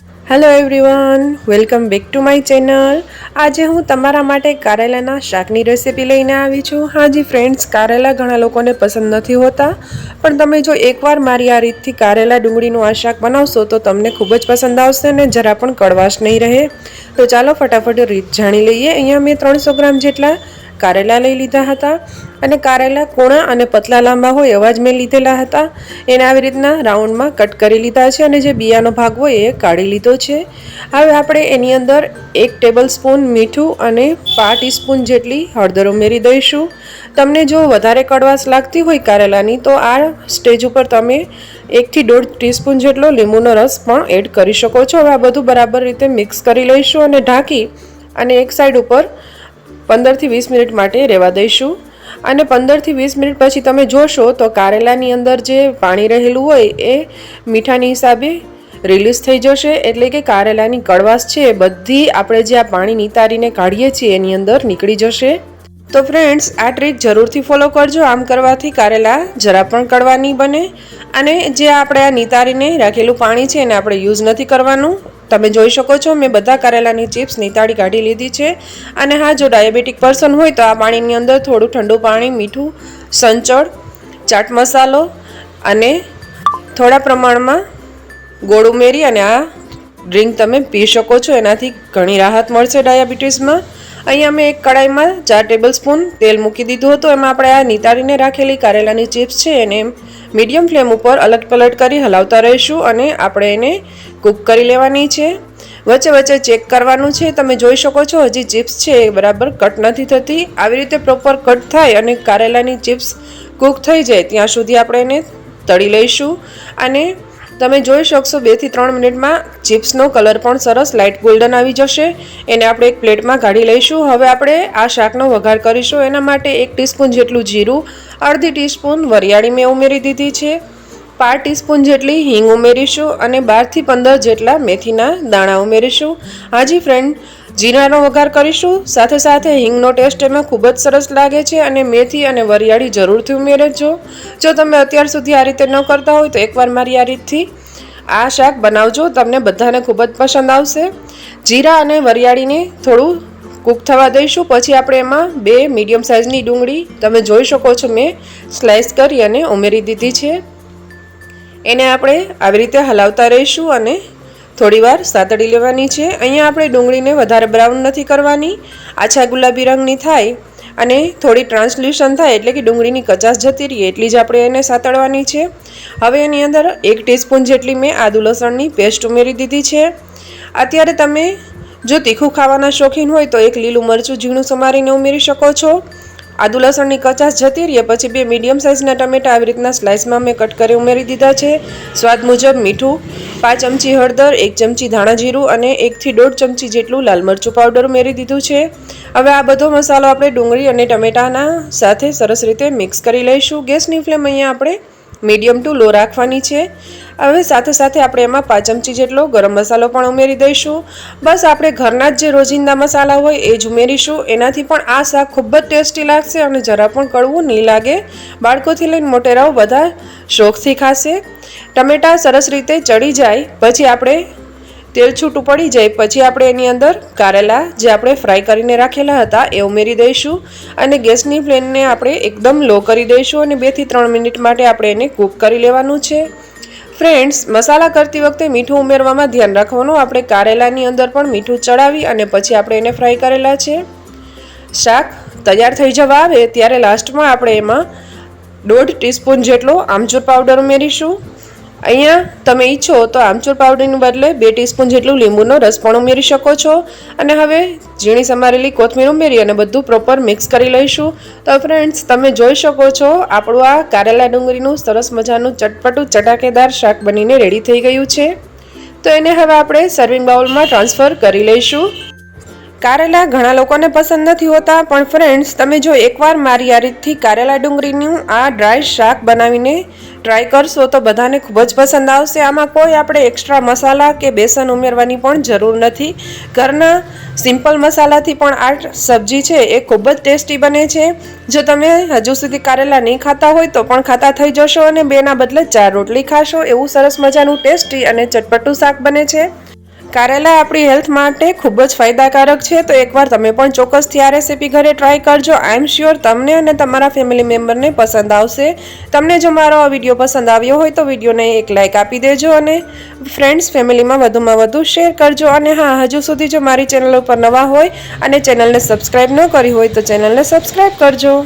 Hello everyone, welcome back to my channel. આજે હું તમારા માટે કારેલાના શાકની રેસીપી લઈને આવી છું. હાજી ફ્રેન્ડ્સ, કારેલા ઘણા લોકોને પસંદ નથી હોતા, પણ તમે જો એકવાર મારી આ રીતથી કારેલા ડુંગળીનું આ શાક બનાવશો તો તમને ખૂબ જ પસંદ આવશે અને જરા પણ કડવાશ નહીં રહે. તો ચાલો ફટાફટ રીત જાણી લઈએ. અહીંયા મેં 300 ગ્રામ જેટલા કારેલા લઈ લીધા હતા અને કારેલા કૂણા અને પતલા લાંબા હોય એવા જ મેં લીધેલા હતા. એને આવી રીતના રાઉન્ડમાં કટ કરી લીધા છે અને જે બિયાનો ભાગ હોય એ કાઢી લીધો છે. હવે આપણે એની અંદર 1 ટેબલ સ્પૂન મીઠું અને 5 ટીસ્પૂન જેટલી હળદર ઉમેરી દઈશું. તમને જો વધારે કડવાશ લાગતી હોય કારેલાની તો આ સ્ટેજ ઉપર તમે 1 થી 1.5 ટીસ્પૂન જેટલો લીંબુનો રસ પણ એડ કરી શકો છો. હવે આ બધું બરાબર રીતે મિક્સ કરી લઈશું અને ઢાંકી અને એક સાઈડ ઉપર 15 થી 20 મિનિટ માટે રહેવા દઈશું. અને 15 થી 20 મિનિટ પછી તમે જોશો તો કારેલાની અંદર જે પાણી રહેલું હોય એ મીઠાની હિસાબે રિલીઝ થઈ જશે. એટલે કે કારેલાની કડવાશ છે એ બધી આપણે જે આ પાણી નિતારીને કાઢીએ છીએ એની અંદર નીકળી જશે. તો ફ્રેન્ડ્સ, આ ટ્રીક જરૂરથી ફોલો કરજો. આમ કરવાથી કારેલા જરા પણ કડવા નહીં બને. અને જે આપણે આ નિતારીને રાખેલું પાણી છે એને આપણે યુઝ નથી કરવાનું. તમે જોઈ શકો છો મેં બધા કારેલાની ચિપ્સ નિતાળી કાઢી લીધી છે. અને હા, જો ડાયાબિટીક પર્સન હોય તો આ પાણીની અંદર થોડું ઠંડુ પાણી, મીઠું, સંચળ, ચાટ મસાલો અને થોડા પ્રમાણમાં ગોળ ઉમેરી અને આ ડ્રિંક તમે પી શકો છો. એનાથી ઘણી રાહત મળશે ડાયાબિટીસમાં. અહીંયા મેં એક કડાઈમાં 4 ટેબલ સ્પૂન તેલ મૂકી દીધું હતું. એમાં આપણે આ નિતારીને રાખેલી કારેલાની ચિપ્સ છે એને મીડિયમ ફ્લેમ ઉપર અલટ પલટ કરી હલાવતા રહીશું અને આપણે એને કૂક કરી લેવાની છે. વચ્ચે વચ્ચે ચેક કરવાનું છે. તમે જોઈ શકો છો હજી ચિપ્સ છે એ બરાબર કટ નથી થતી. આવી રીતે પ્રોપર કટ થાય અને કારેલાની ચિપ્સ કૂક થઈ જાય ત્યાં સુધી આપણે એને તળી લઈશું. અને તમે જોઈ શકશો 2 થી 3 મિનિટમાં ચિપ્સનો કલર પણ સરસ લાઇટ ગોલ્ડન આવી જશે. એને આપણે એક પ્લેટમાં કાઢી લઈશું. હવે આપણે આ શાકનો વઘાર કરીશું. એના માટે 1 ટીસ્પૂન જેટલું જીરું, અડધી ટીસ્પૂન વરિયાળી મેં ઉમેરી દીધી છે, 5 ટીસ્પૂન જેટલી હિંગ ઉમેરીશું અને 12 થી 15 જેટલા મેથીના દાણા ઉમેરીશું. હાજી ફ્રેન્ડ, જીરાનો વઘાર કરીશું. સાથે સાથે હિંગનો ટેસ્ટ એમાં ખૂબ જ સરસ લાગે છે અને મેથી અને વરિયાળી જરૂરથી ઉમેરજો. જો તમે અત્યાર સુધી આ રીતે ન કરતા હોય તો એકવાર મારી આ રીતથી આ શાક બનાવજો, તમને બધાને ખૂબ જ પસંદ આવશે. જીરા અને વરિયાળીને થોડું કૂક થવા દઈશું. પછી આપણે એમાં 2 મીડિયમ સાઇઝની ડુંગળી તમે જોઈ શકો છો મેં સ્લાઇસ કરી અને ઉમેરી દીધી છે. એને આપણે આવી રીતે હલાવતા રહીશું અને થોડીવાર સાતળી લેવાની છે. અહીંયા આપણે ડુંગળીને વધારે બ્રાઉન નથી કરવાની. આછા ગુલાબી રંગની થાય અને થોડી ટ્રાન્સલ્યુશન થાય એટલે કે ડુંગળીની કચાશ જતી રહીએ એટલી જ આપણે એને સાતળવાની છે. હવે એની અંદર 1 ટીસ્પૂન જેટલી મેં આદુ લસણની પેસ્ટ ઉમેરી દીધી છે. અત્યારે તમે જો તીખું ખાવાના શોખીન હોય તો 1 લીલું મરચું ઝીણું સમારીને ઉમેરી શકો છો. આદુ લસણની કચાશ જતી રહીએ પછી 2 મીડિયમ સાઇઝના ટમેટા આવી રીતના સ્લાઇસમાં મેં કટ કરી ઉમેરી દીધા છે. સ્વાદ મુજબ મીઠું, 5 ચમચી હળદર, 1 ચમચી ધાણા જીરું અને 1 થી 1.5 ચમચી જેટલું લાલ મરચું પાવડર ઉમેરી દીધું છે. હવે આ બધો મસાલો આપણે ડુંગળી અને ટમેટાના સાથે સરસ રીતે મિક્સ કરી લઈશું. ગેસની ફ્લેમ અહીંયા આપણે મીડિયમ ટુ લો રાખવાની છે. હવે સાથે સાથે આપણે એમાં 5 ચમચી જેટલો ગરમ મસાલો પણ ઉમેરી દઈશું. બસ આપણે ઘરના જ જે રોજિંદા મસાલા હોય એ જ ઉમેરીશું. એનાથી પણ આ શાક ખૂબ જ ટેસ્ટી લાગશે અને જરા પણ કડવું નહીં લાગે. બાળકોથી લઈને મોટેરાઓ બધા શોખથી ખાશે. ટમેટાં સરસ રીતે ચડી જાય પછી આપણે તેલ છૂટું પડી જાય પછી આપણે એની અંદર કારેલા જે આપણે ફ્રાય કરીને રાખેલા હતા એ ઉમેરી દઈશું અને ગેસની ફ્લેમને આપણે એકદમ લો કરી દઈશું અને 2 થી 3 મિનિટ માટે આપણે એને કૂક કરી લેવાનું છે. ફ્રેન્ડ્સ, મસાલા કરતી વખતે મીઠું ઉમેરવામાં ધ્યાન રાખવાનું. આપણે કારેલાની અંદર પણ મીઠું ચડાવી અને પછી આપણે એને ફ્રાય કરેલા છે. શાક તૈયાર થઈ જવા આવે ત્યારે લાસ્ટમાં આપણે એમાં 1.5 ટીસ્પૂન જેટલો આમચૂર પાવડર ઉમેરીશું. અહીંયા તમે ઈચ્છો તો આમચૂર પાવડરની બદલે 2 ટીસ્પૂન જેટલું લીંબુનો રસ પણ ઉમેરી શકો છો. અને હવે ઝીણી સમારેલી કોથમીર ઉમેરી અને બધું પ્રોપર મિક્સ કરી લઈશું. તો ફ્રેન્ડ્સ, તમે જોઈ શકો છો આપણું આ કારેલા ડુંગળીનું સરસ મજાનું ચટપટું ચટાકેદાર શાક બનીને રેડી થઈ ગયું છે. તો એને હવે આપણે સર્વિંગ બાઉલમાં ટ્રાન્સફર કરી લઈશું. કારેલા ઘણા લોકોને પસંદ નથી હોતા, પણ ફ્રેન્ડ્સ તમે જો એકવાર મારી આ રીતથી કારેલા ડુંગળીનું આ ડ્રાય શાક બનાવીને ટ્રાય કરશો તો બધાને ખૂબ જ પસંદ આવશે. આમાં કોઈ આપણે એક્સ્ટ્રા મસાલા કે બેસન ઉમેરવાની પણ જરૂર નથી. ઘરના સિમ્પલ મસાલાથી પણ આ સબ્જી છે એ ખૂબ જ ટેસ્ટી બને છે. જો તમે હજુ સુધી કારેલા નહીં ખાતા હોય તો પણ ખાતા થઈ જશો અને 2ના બદલે 4 રોટલી ખાશો. એવું સરસ મજાનું ટેસ્ટી અને ચટપટું શાક બને છે. કારેલા આપણી હેલ્થ માટે ખૂબ જ ફાયદાકારક છે, તો એકવાર તમે પણ ચોક્કસથી આ રેસીપી ઘરે ટ્રાય કરજો. આઈ એમ શ્યોર તમને અને તમારા ફેમિલી મેમ્બરને પસંદ આવશે. તમને જો મારો આ વિડીયો પસંદ આવ્યો હોય તો વિડીયોને એક લાઇક આપી દેજો અને ફ્રેન્ડ્સ ફેમિલીમાં વધુમાં વધુ શેર કરજો. અને હા, હજુ સુધી જો મારી ચેનલ ઉપર નવા હોય અને ચેનલને સબસ્ક્રાઈબ ન કરી હોય તો ચેનલને સબસ્ક્રાઈબ કરજો.